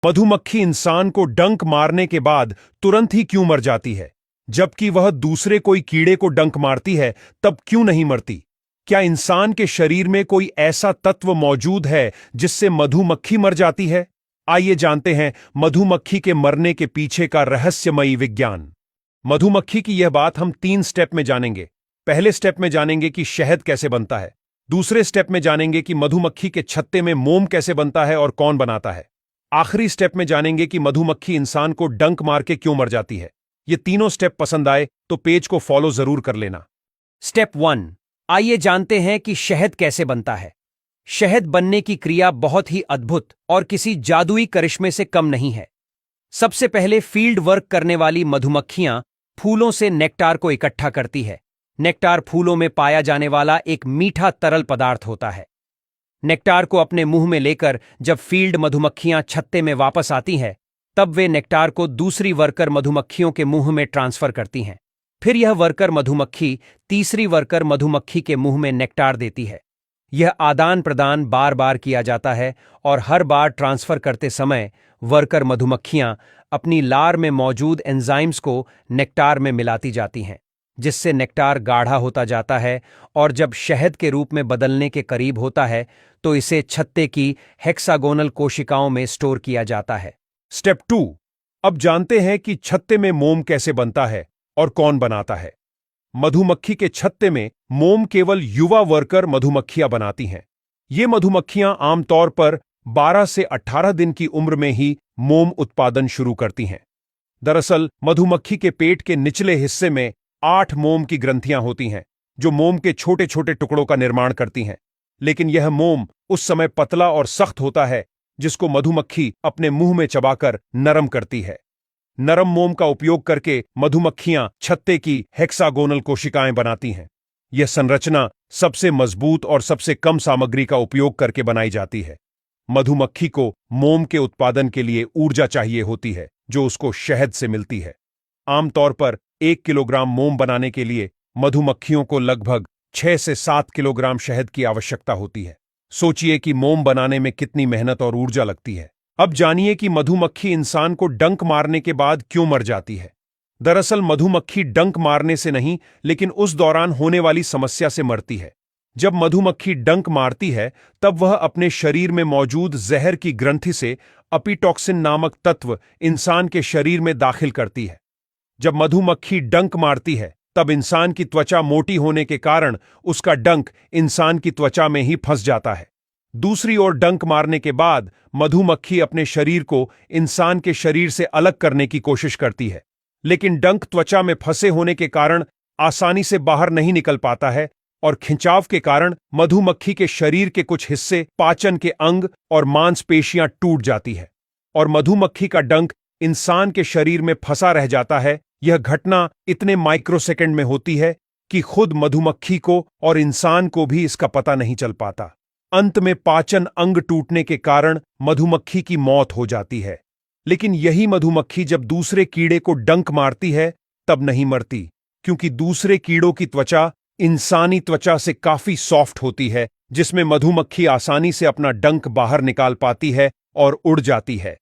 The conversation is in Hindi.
मधुमक्खी इंसान को डंक मारने के बाद तुरंत ही क्यों मर जाती है, जबकि वह दूसरे कोई कीड़े को डंक मारती है तब क्यों नहीं मरती? क्या इंसान के शरीर में कोई ऐसा तत्व मौजूद है जिससे मधुमक्खी मर जाती है? आइए जानते हैं मधुमक्खी के मरने के पीछे का रहस्यमयी विज्ञान। मधुमक्खी की यह बात हम 3 स्टेप में जानेंगे। पहले स्टेप में जानेंगे कि शहद कैसे बनता है। दूसरे स्टेप में जानेंगे कि मधुमक्खी के छत्ते में मोम कैसे बनता है और कौन बनाता है। आखिरी स्टेप में जानेंगे कि मधुमक्खी इंसान को डंक मार के क्यों मर जाती है। ये तीनों स्टेप पसंद आए तो पेज को फॉलो जरूर कर लेना। स्टेप 1, आइए जानते हैं कि शहद कैसे बनता है। शहद बनने की क्रिया बहुत ही अद्भुत और किसी जादुई करिश्मे से कम नहीं है। सबसे पहले फील्ड वर्क करने वाली मधुमक्खियां फूलों से नेक्टार को इकट्ठा करती है। नेक्टार फूलों में पाया जाने वाला एक मीठा तरल पदार्थ होता है। नेक्टार को अपने मुंह में लेकर जब फील्ड मधुमक्खियां छत्ते में वापस आती हैं, तब वे नेक्टार को दूसरी वर्कर मधुमक्खियों के मुंह में ट्रांसफर करती हैं। फिर यह वर्कर मधुमक्खी तीसरी वर्कर मधुमक्खी के मुंह में नेक्टार देती है। यह आदान प्रदान बार बार किया जाता है और हर बार ट्रांसफर करते समय वर्कर मधुमक्खियां अपनी लार में मौजूद एंजाइम्स को नेक्टार में मिलाती जाती हैं, जिससे नेक्टार गाढ़ा होता जाता है और जब शहद के रूप में बदलने के करीब होता है तो इसे छत्ते की हेक्सागोनल कोशिकाओं में स्टोर किया जाता है। स्टेप 2, अब जानते हैं कि छत्ते में मोम कैसे बनता है और कौन बनाता है। मधुमक्खी के छत्ते में मोम केवल युवा वर्कर मधुमक्खियां बनाती हैं। ये मधुमक्खियां आमतौर पर 12 से 18 दिन की उम्र में ही मोम उत्पादन शुरू करती हैं। दरअसल मधुमक्खी के पेट के निचले हिस्से में 8 मोम की ग्रंथियां होती हैं, जो मोम के छोटे छोटे टुकड़ों का निर्माण करती हैं। लेकिन यह मोम उस समय पतला और सख्त होता है जिसको मधुमक्खी अपने मुंह में चबाकर नरम करती है। नरम मोम का उपयोग करके मधुमक्खियां छत्ते की हेक्सागोनल कोशिकाएं बनाती हैं। यह संरचना सबसे मजबूत और सबसे कम सामग्री का उपयोग करके बनाई जाती है। मधुमक्खी को मोम के उत्पादन के लिए ऊर्जा चाहिए होती है, जो उसको शहद से मिलती है। आमतौर पर 1 किलोग्राम मोम बनाने के लिए मधुमक्खियों को लगभग 6 से 7 किलोग्राम शहद की आवश्यकता होती है। सोचिए कि मोम बनाने में कितनी मेहनत और ऊर्जा लगती है। अब जानिए कि मधुमक्खी इंसान को डंक मारने के बाद क्यों मर जाती है। दरअसल मधुमक्खी डंक मारने से नहीं, लेकिन उस दौरान होने वाली समस्या से मरती है। जब मधुमक्खी डंक मारती है तब वह अपने शरीर में मौजूद जहर की ग्रंथि से अपिटॉक्सिन नामक तत्व इंसान के शरीर में दाखिल करती है। जब मधुमक्खी डंक मारती है तब इंसान की त्वचा मोटी होने के कारण उसका डंक इंसान की त्वचा में ही फंस जाता है। दूसरी ओर डंक मारने के बाद मधुमक्खी अपने शरीर को इंसान के शरीर से अलग करने की कोशिश करती है, लेकिन डंक त्वचा में फंसे होने के कारण आसानी से बाहर नहीं निकल पाता है और खिंचाव के कारण मधुमक्खी के शरीर के कुछ हिस्से, पाचन के अंग और मांसपेशियां टूट जाती है और मधुमक्खी का डंक इंसान के शरीर में फंसा रह जाता है। यह घटना इतने माइक्रोसेकंड में होती है कि खुद मधुमक्खी को और इंसान को भी इसका पता नहीं चल पाता। अंत में पाचन अंग टूटने के कारण मधुमक्खी की मौत हो जाती है। लेकिन यही मधुमक्खी जब दूसरे कीड़े को डंक मारती है तब नहीं मरती, क्योंकि दूसरे कीड़ों की त्वचा इंसानी त्वचा से काफी सॉफ्ट होती है, जिसमें मधुमक्खी आसानी से अपना डंक बाहर निकाल पाती है और उड़ जाती है।